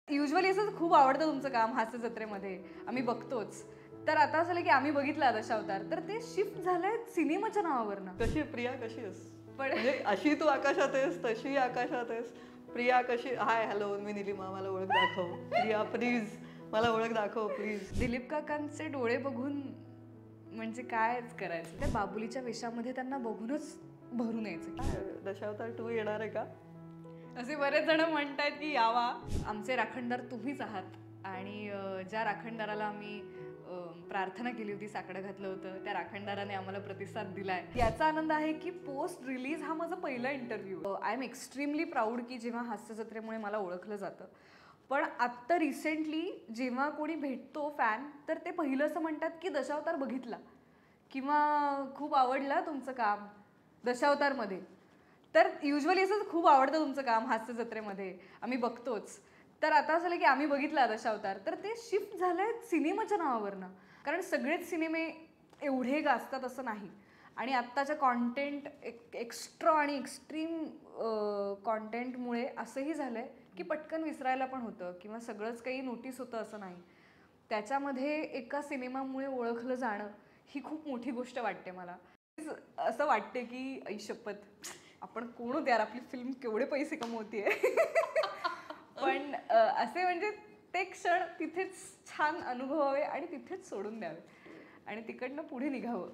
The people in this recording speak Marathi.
युजुअली असं खूप आवडतं तुमचं काम हास्य जत्रेमध्ये, आम्ही बघतोच. तर आता असं की आम्ही बघितला दशावतार, तर ते शिफ्ट झालंय सिनेमाच्या नावावरनं. कशी प्रिया कशी आहेस? पण म्हणजे अशी तू आकाशात आहेस, तशी आकाशात आहेस. प्रिया कशी? हाय हॅलो मी निलिमा, मला ओळख दाखव. प्रिया प्लीज मला ओळख दाखव प्लीज. दिलीप काकांचे डोळे बघून म्हणजे कायच करायचं. त्या बाबुलीच्या वेशामध्ये त्यांना बघूनच भरून यायचं. दशावतार 2 येणार आहे का? असे बरेच जण म्हणतात की यावा. आमचे राखणदार तुम्हीच आहात आणि ज्या राखणदाराला आम्ही प्रार्थना केली होती, साकडं घातलं होतं, त्या राखणदाराने आम्हाला प्रतिसाद दिलाय. याचा आनंद आहे की पोस्ट रिलीज हा माझा पहिला interview. I am extremely proud की जेव्हा हास्य जत्रेमुळे मला ओळखलं जातं. पण आत्ता रिसेंटली जेव्हा कोणी भेटतो फॅन, तर ते पहिलं असं म्हणतात की दशावतार बघितला किंवा खूप आवडला तुमचं काम दशावतारमध्ये. तर युजुअली असं खूप आवडतं तुमचं काम हास्य जत्रेमध्ये, आम्ही बघतोच. तर आता असं की आम्ही बघितला दशावतार, तर ते शिफ्ट झालंय सिनेमाच्या नावावरनं. कारण सगळेच सिनेमे एवढे गाजतात असं नाही. आणि आत्ताच्या कॉन्टेंट एक्स्ट्रा आणि एक्स्ट्रीम कॉन्टेंटमुळे असंही झालंय की पटकन विसरायला पण होतं किंवा सगळंच काही नोटीस होतं असं नाही. त्याच्यामध्ये एका सिनेमामुळे ओळखलं जाणं ही खूप मोठी गोष्ट वाटते मला. असं वाटते की आई शपथ, आपण कोण होते यार, आपली फिल्म केवढे पैसे कमवतेय. पण असे म्हणजे ते क्षण तिथेच छान अनुभवावे आणि तिथेच सोडून द्यावे आणि तिकडनं पुढे निघावं.